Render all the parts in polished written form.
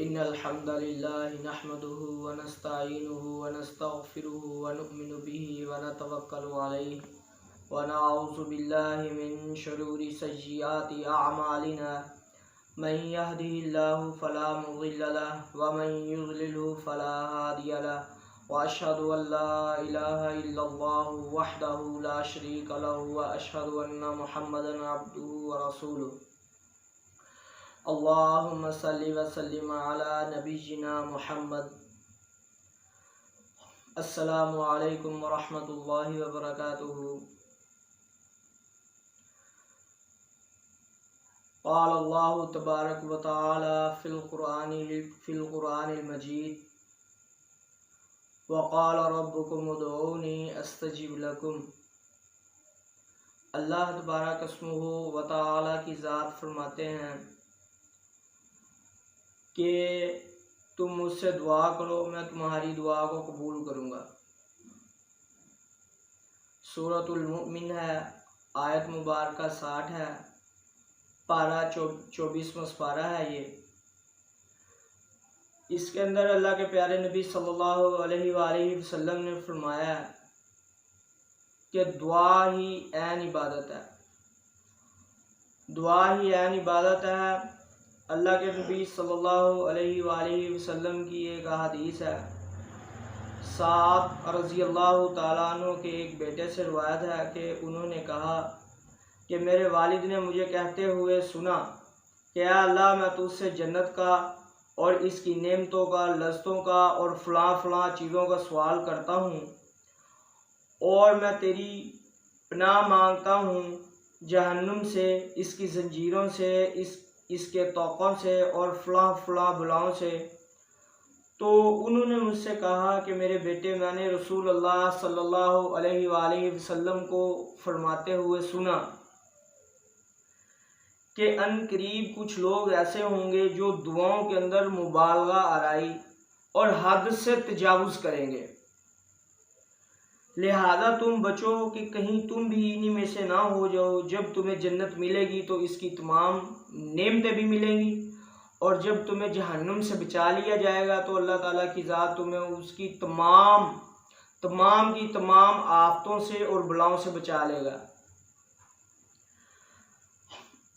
إن الحمد لله نحمده ونستعينه ونستغفره ونؤمن به ونتوكل عليه ونعوذ بالله من شرور سيئات أعمالنا من يهده الله فلا مضل له ومن يضلله فلا هادي له وأشهد أن لا إله إلا الله وحده لا شريك له وأشهد أن محمدا عبده ورسوله اللهم صل وسلم على نبينا محمد. السلام علیکم ورحمۃ اللہ وبرکاتہ. قال اللہ تبارک و تعالی فی القرآن المجید وقال ربکم ادعونی استجب لکم. اللہ تبارک اسمہ و تعالی کی ذات فرماتے ہیں کہ تم مجھ سے دعا کرو میں تمہاری دعا کو قبول کروں گا. سورۃ المؤمن ہے، آیت مبارکہ 60 ہے، پارہ 24واں پارہ ہے. اس کے اندر اللہ کے پیارے نبی صلی اللہ علیہ وآلہ وسلم نے فرمایا کہ دعا ہی عین عبادت ہے. دعا ہی عین عبادت ہے. اللہ کے نبی صلی اللہ علیہ وآلہ وسلم کی ایک حدیث ہے، سعد رضی اللہ تعالیٰ عنہ کے ایک بیٹے سے روایت ہے کہ انہوں نے کہا کہ میرے والد نے مجھے کہتے ہوئے سنا کہ اے اللہ میں تجھ سے جنت کا اور اس کی نعمتوں کا، لذتوں کا اور فلاں فلاں چیزوں کا سوال کرتا ہوں، اور میں تیری پناہ مانگتا ہوں جہنم سے، اس کی زنجیروں سے، اس کے طوقوں سے اور فلاں فلاں بلاؤں سے. تو انہوں نے مجھ سے کہا کہ میرے بیٹے میں نے رسول اللہ صلی اللہ علیہ وآلہ وسلم کو فرماتے ہوئے سنا کہ ان قریب کچھ لوگ ایسے ہوں گے جو دعاؤں کے اندر مبالغہ آرائی اور حد سے تجاوز کریں گے، لہذا تم بچو کہ کہیں تم بھی انہی میں سے نہ ہو جاؤ. جب تمہیں جنت ملے گی تو اس کی تمام نعمتیں بھی ملیں گی، اور جب تمہیں جہنم سے بچا لیا جائے گا تو اللہ تعالیٰ کی ذات تمہیں اس کی تمام کی تمام آفتوں سے اور بلاؤں سے بچا لے گا.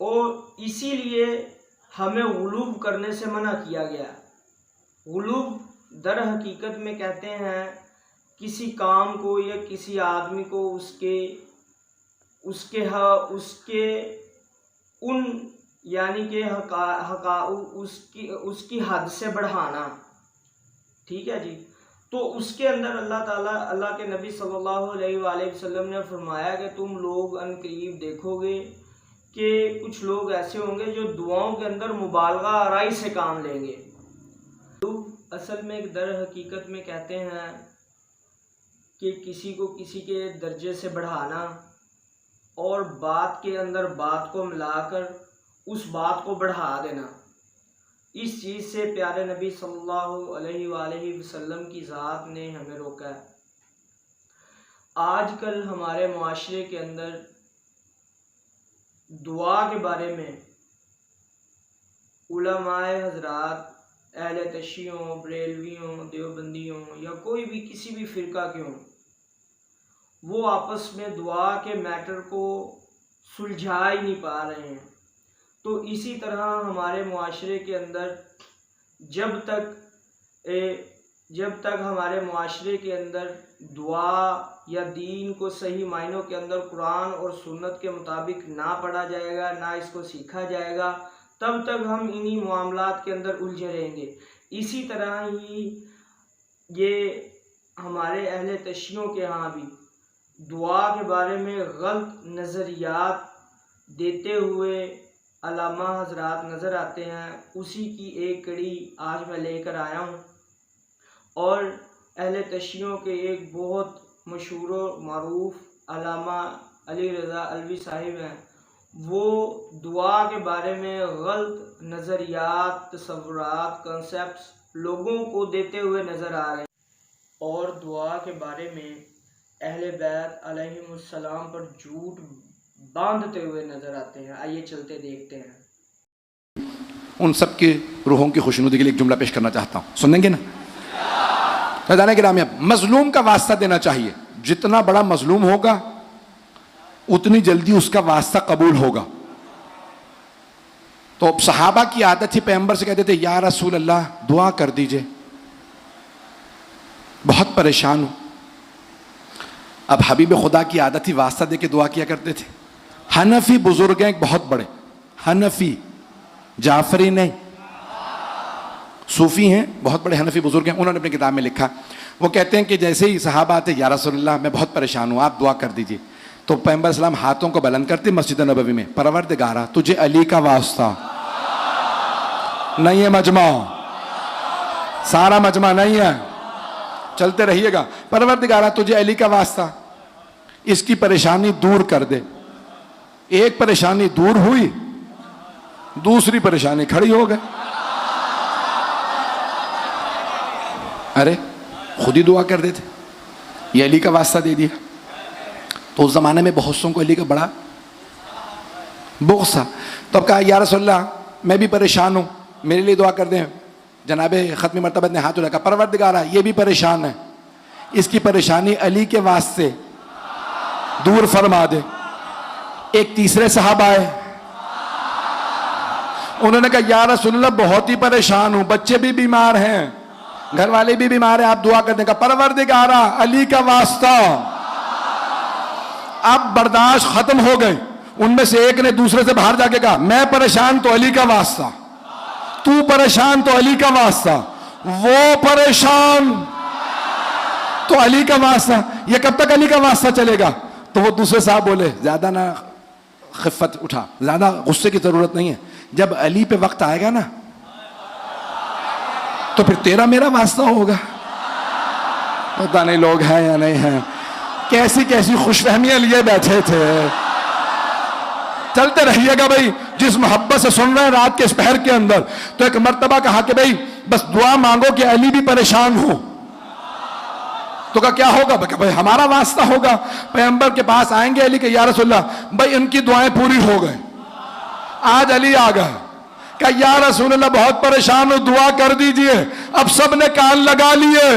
اور اسی لیے ہمیں غلو کرنے سے منع کیا گیا. غلو در حقیقت میں کہتے ہیں کسی کام کو یا کسی آدمی کو اس کے ان یعنی کہ اس کی حد سے بڑھانا. ٹھیک ہے جی. تو اس کے اندر اللہ کے نبی صلی اللہ علیہ وآلہ وسلم نے فرمایا کہ تم لوگ ان قریب دیکھو گے کہ کچھ لوگ ایسے ہوں گے جو دعاؤں کے اندر مبالغہ آرائی سے کام لیں گے. اصل میں ایک در حقیقت میں کہتے ہیں کہ کسی کو کسی کے درجے سے بڑھانا اور بات کے اندر بات کو ملا کر اس بات کو بڑھا دینا. اس چیز سے پیارے نبی صلی اللہ علیہ وآلہ وسلم کی ذات نے ہمیں روکا ہے. آج کل ہمارے معاشرے کے اندر دعا کے بارے میں علماء حضرات، اہل تشیعوں، بریلویوں، دیوبندیوں یا کوئی بھی کسی بھی فرقہ کے ہوں، وہ آپس میں دعا کے میٹر کو سلجھا ہی نہیں پا رہے ہیں. تو اسی طرح ہمارے معاشرے کے اندر جب تک ہمارے معاشرے کے اندر دعا یا دین کو صحیح معنوں کے اندر قرآن اور سنت کے مطابق نہ پڑھا جائے گا، نہ اس کو سیکھا جائے گا، تب تک ہم انہی معاملات کے اندر الجھے رہیں گے. اسی طرح ہی یہ ہمارے اہل تشیعوں کے ہاں بھی دعا کے بارے میں غلط نظریات دیتے ہوئے علامہ حضرات نظر آتے ہیں. اسی کی ایک کڑی آج میں لے کر آیا ہوں. اور اہل تشیعوں کے ایک بہت مشہور و معروف علامہ علی رضا علوی صاحب ہیں، وہ دعا کے بارے میں غلط نظریات، تصورات، کنسیپٹس لوگوں کو دیتے ہوئے نظر آ رہے ہیں، اور دعا کے بارے میں اہل بیت علیہم السلام پر جھوٹ باندھتے ہوئے نظر آتے ہیں. آئیے چلتے دیکھتے ہیں. ان سب کی روحوں کی خوشنودی کے لیے ایک جملہ پیش کرنا چاہتا ہوں, سنیں گے نا؟ فیضان گرامی, مظلوم کا واسطہ دینا چاہیے. جتنا بڑا مظلوم ہوگا اتنی جلدی اس کا واسطہ قبول ہوگا. تو صحابہ کی عادت تھی, پیغمبر سے کہتے تھے یا رسول اللہ دعا کر دیجئے, بہت پریشان ہوں. اب حبیب خدا کی عادت تھی واسطہ دے کے دعا کیا کرتے تھے. حنفی بزرگ ہیں ایک بہت بڑے, حنفی, جعفری نہیں, صوفی ہیں, بہت بڑے حنفی بزرگ ہیں. انہوں نے اپنی کتاب میں لکھا, وہ کہتے ہیں کہ جیسے ہی صحابہ آتے یا رسول اللہ میں بہت پریشان ہوں آپ دعا کر دیجئے, تو پیغمبر اسلام ہاتھوں کو بلند کرتے مسجد نبوی میں, پروردگارا تجھے علی کا واسطہ, نہیں ہے مجمع, سارا مجمع نہیں ہے, چلتے رہیے گا, پروردگارا تجھے علی کا واسطہ اس کی پریشانی دور کر دے. ایک پریشانی دور ہوئی, دوسری پریشانی کھڑی ہو گئی. ارے خود ہی دعا کر دیتے, یہ علی کا واسطہ دے دیا. تو اس زمانے میں بہت سوں کو علی کا بڑا بغض تھا. تو اب کہا یا رسول اللہ میں بھی پریشان ہوں, میرے لیے دعا کر دیں. جناب ختمی مرتبہ نے ہاتھ اٹھا, پروردگارا یہ بھی پریشان ہے, اس کی پریشانی علی کے واسطے دور فرما دے. ایک تیسرے صحابہ آئے, انہوں نے کہا یا رسول اللہ بہت ہی پریشان ہوں, بچے بھی بیمار ہیں, گھر والے بھی بیمار ہیں, آپ دعا کر دیں. کا پروردگارا علی کا واسطہ. اب برداشت ختم ہو گئے. ان میں سے ایک نے دوسرے سے باہر جا کے کہا میں پریشان تو علی کا واسطہ, تو پریشان تو علی کا واسطہ, وہ پریشان تو علی کا واسطہ. یہ کب تک علی کا واسطہ چلے گا؟ تو وہ دوسرے صاحب بولے زیادہ نہ خفت اٹھا, زیادہ غصے کی ضرورت نہیں ہے, جب علی پہ وقت آئے گا نا تو پھر تیرا میرا واسطہ ہوگا. پتہ نہیں لوگ ہیں یا نہیں ہیں, کیسی کیسی خوش فہمیاں لیے بیٹھے تھے. چلتے رہیے گا بھائی, جس محبت سے سن رہے ہیں رات کے اس پہر کے اندر. تو ایک مرتبہ کہا کہ بھائی بس دعا مانگو کہ علی بھی پریشان ہو. تو کہا کیا ہوگا؟ بھائی ہمارا واسطہ ہوگا. پیغمبر کے پاس آئیں گے علی کہ یا رسول اللہ بھائی ان کی دعائیں پوری ہو گئے. آج علی آ گئے, کہا یا رسول اللہ بہت پریشان ہو, دعا کر دیجئے. اب سب نے کان لگا لیے,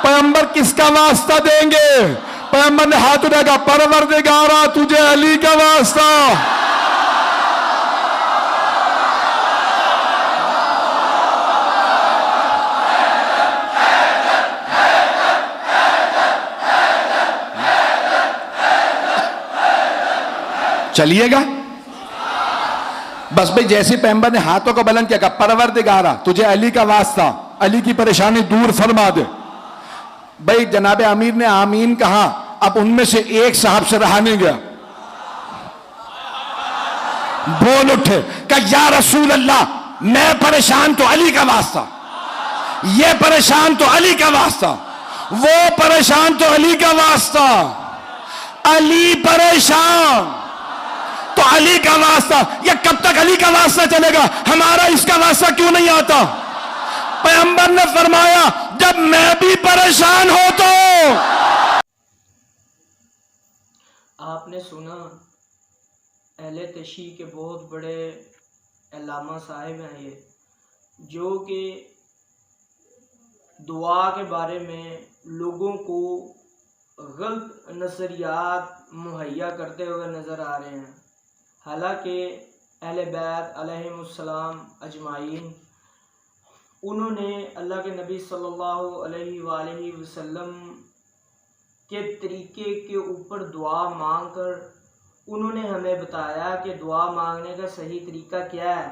پیغمبر کس کا واسطہ دیں گے؟ پیغمبر نے ہاتھ اٹھایا, کہا پروردگارا تجھے علی کا واسطہ. چلیے گا بس بھئی جیسے پیغمبر نے ہاتھوں کو بلند کیا, کہا پروردگارا تجھے علی کا واسطہ, علی کی پریشانی دور فرما دے. بھئی جناب امیر نے آمین کہا. اب ان میں سے ایک صاحب سے رہا نہیں گیا, بول اٹھے, کہا یا رسول اللہ میں پریشان تو علی کا واسطہ, یہ پریشان تو علی کا واسطہ, وہ پریشان تو علی کا واسطہ. علی پریشان تو علی کا واسطہ. یہ کب تک علی کا واسطہ چلے گا؟ ہمارا اس کا واسطہ کیوں نہیں آتا؟ پیغمبر نے فرمایا جب میں بھی پریشان ہو تو. آپ نے سنا اہل تشیع کے بہت بڑے علامہ صاحب ہیں یہ, جو کہ دعا کے بارے میں لوگوں کو غلط نظریات مہیا کرتے ہوئے نظر آ رہے ہیں. حالانکہ اہل بیت علیہم السلام اجمعین انہوں نے اللہ کے نبی صلی اللہ علیہ وآلہ وسلم کے طریقے کے اوپر دعا مانگ کر انہوں نے ہمیں بتایا کہ دعا مانگنے کا صحیح طریقہ کیا ہے,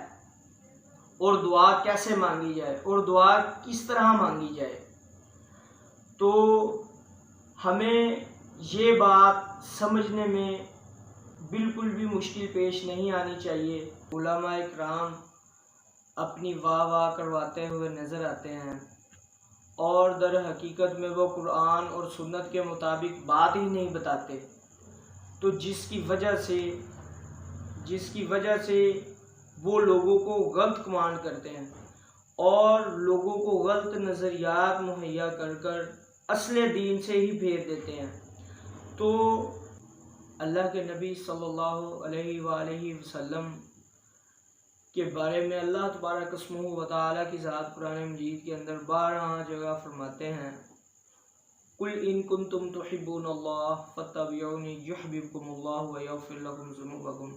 اور دعا کیسے مانگی جائے, اور دعا کس طرح مانگی جائے. تو ہمیں یہ بات سمجھنے میں بالکل بھی مشکل پیش نہیں آنی چاہیے. علماء اکرام اپنی واہ واہ کرواتے ہوئے نظر آتے ہیں, اور در حقیقت میں وہ قرآن اور سنت کے مطابق بات ہی نہیں بتاتے. تو جس کی وجہ سے وہ لوگوں کو غلط کمانڈ کرتے ہیں اور لوگوں کو غلط نظریات مہیا کر کر اصل دین سے ہی پھیر دیتے ہیں. تو اللہ کے نبی صلی اللہ علیہ وآلہ وسلم کے بارے میں اللہ تبارک اسمہ و تعالیٰ کی ذات قرآن مجید کے اندر 12 جگہ فرماتے ہیں، قل ان کنتم تحبون اللہ فاتبعونی یحببکم اللہ ویغفر لکم ذنوبکم۔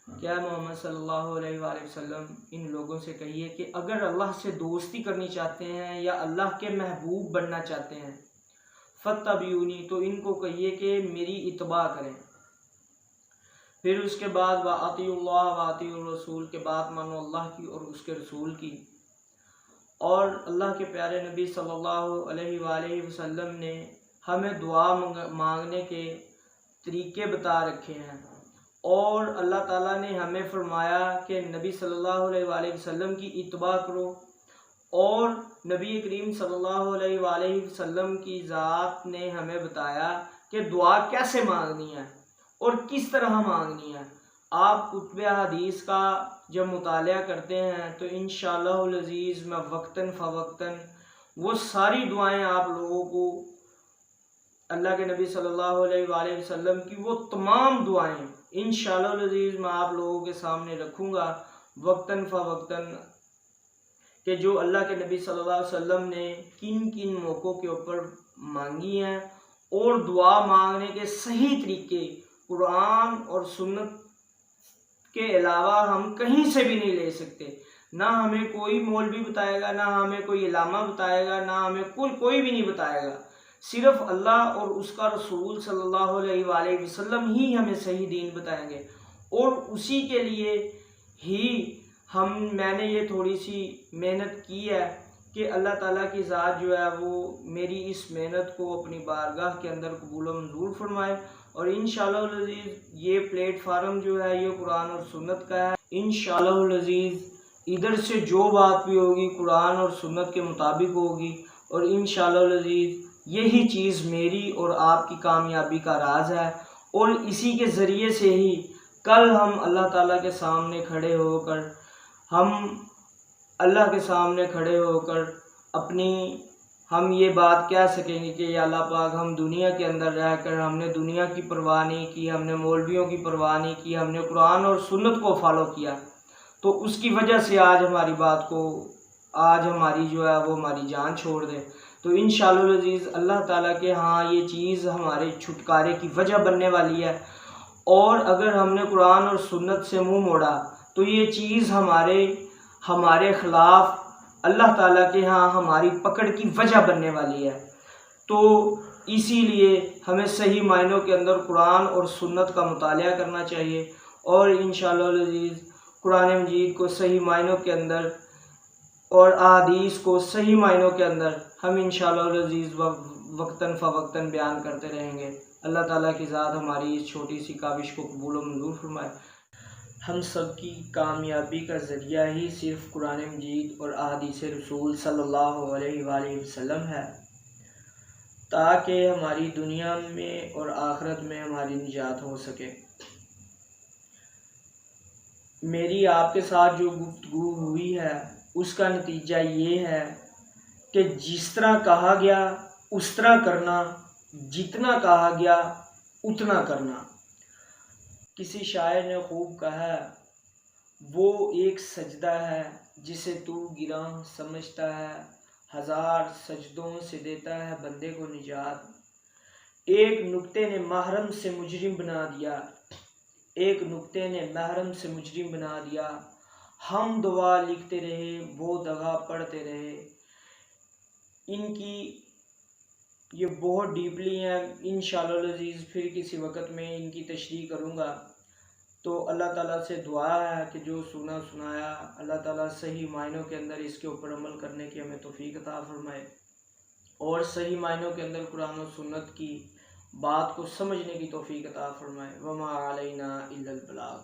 کیا محمد صلی اللہ علیہ وآلہ وسلم ان لوگوں سے کہیے کہ اگر اللہ سے دوستی کرنی چاہتے ہیں یا اللہ کے محبوب بننا چاہتے ہیں، فاتبعونی، تو ان کو کہیے کہ میری اتباع کریں۔ پھر اس کے بعد وَأَطِیعُوا اللَّهَ وَأَطِیعُوا الرَّسُولَ کے بعد مانو اللہ کی اور اس کے رسول کی۔ اور اللہ کے پیارے نبی صلی اللہ علیہ وآلہ وسلم نے ہمیں دعا مانگنے کے طریقے بتا رکھے ہیں، اور اللہ تعالیٰ نے ہمیں فرمایا کہ نبی صلی اللہ علیہ وآلہ وسلم کی اتباع کرو، اور نبی کریم صلی اللہ علیہ وآلہ وسلم کی ذات نے ہمیں بتایا کہ دعا کیسے مانگنی ہے اور کس طرح مانگنی ہے۔ آپ کتب حدیث کا جب مطالعہ کرتے ہیں تو انشاءاللہ العزیز میں وقتاً فوقتاً وہ ساری دعائیں آپ لوگوں کو، اللہ کے نبی صلی اللہ علیہ وآلہ وسلم کی وہ تمام دعائیں انشاءاللہ العزیز میں آپ لوگوں کے سامنے رکھوں گا وقتاً فوقتاً، کہ جو اللہ کے نبی صلی اللہ علیہ وسلم نے کن کن موقعوں کے اوپر مانگی ہیں، اور دعا مانگنے کے صحیح طریقے قرآن اور سنت کے علاوہ ہم کہیں سے بھی نہیں لے سکتے۔ نہ ہمیں کوئی مولوی بتائے گا، نہ ہمیں کوئی علامہ بتائے گا، نہ ہمیں کوئی بھی نہیں بتائے گا۔ صرف اللہ اور اس کا رسول صلی اللہ علیہ وآلہ وسلم ہی ہمیں صحیح دین بتائیں گے، اور اسی کے لیے ہی میں نے یہ تھوڑی سی محنت کی ہے کہ اللہ تعالیٰ کی ذات جو ہے وہ میری اس محنت کو اپنی بارگاہ کے اندر قبول و منظور فرمائے، اور انشاءاللہ العزیز یہ پلیٹ فارم جو ہے یہ قرآن اور سنت کا ہے۔ انشاءاللہ العزیز ادھر سے جو بات بھی ہوگی قرآن اور سنت کے مطابق ہوگی، اور انشاءاللہ العزیز یہی چیز میری اور آپ کی کامیابی کا راز ہے، اور اسی کے ذریعے سے ہی کل ہم اللہ تعالیٰ کے سامنے کھڑے ہو کر ہم یہ بات کہہ سکیں گے کہ یا اللہ پاک، ہم دنیا کے اندر رہ کر ہم نے دنیا کی پرواہ نہیں کی، ہم نے مولویوں کی پرواہ نہیں کی، ہم نے قرآن اور سنت کو فالو کیا، تو اس کی وجہ سے آج ہماری جو ہے وہ ہماری جان چھوڑ دے۔ تو انشاءاللہ العزیز اللہ تعالیٰ کے ہاں یہ چیز ہمارے چھٹکارے کی وجہ بننے والی ہے، اور اگر ہم نے قرآن اور سنت سے منہ موڑا تو یہ چیز ہمارے خلاف اللہ تعالیٰ کے ہاں ہماری پکڑ کی وجہ بننے والی ہے۔ تو اسی لیے ہمیں صحیح معنوں کے اندر قرآن اور سنت کا مطالعہ کرنا چاہیے، اور انشاءاللہ العزیز قرآن مجید کو صحیح معنوں کے اندر اور احادیث کو صحیح معنوں کے اندر ہم انشاءاللہ العزیز وقتاً فوقتاً بیان کرتے رہیں گے۔ اللہ تعالیٰ کی ذات ہماری اس چھوٹی سی کاوش کو قبول و منظور فرمائے۔ ہم سب کی کامیابی کا ذریعہ ہی صرف قرآن مجید اور احادیث رسول صلی اللہ علیہ وآلہ وسلم ہے، تاکہ ہماری دنیا میں اور آخرت میں ہماری نجات ہو سکے۔ میری آپ کے ساتھ جو گفتگو ہوئی ہے اس کا نتیجہ یہ ہے کہ جس طرح کہا گیا اس طرح کرنا، جتنا کہا گیا اتنا کرنا۔ کسی شاعر نے خوب کہا ہے، وہ ایک سجدہ ہے جسے تو گراں سمجھتا ہے، 1000 سجدوں سے دیتا ہے بندے کو نجات۔ ایک نکتے نے محرم سے مجرم بنا دیا، ایک نکتے نے محرم سے مجرم بنا دیا، ہم دعا لکھتے رہے وہ دغا پڑھتے رہے۔ ان کی یہ بہت ڈیپلی ہیں، انشاءاللہ العزیز پھر کسی وقت میں ان کی تشریح کروں گا۔ تو اللہ تعالیٰ سے دعا ہے کہ جو سنایا اللہ تعالیٰ صحیح معنوں کے اندر اس کے اوپر عمل کرنے کی ہمیں توفیق عطا فرمائے، اور صحیح معنوں کے اندر قرآن و سنت کی بات کو سمجھنے کی توفیق عطا فرمائے۔ وما علینا الا البلاغ۔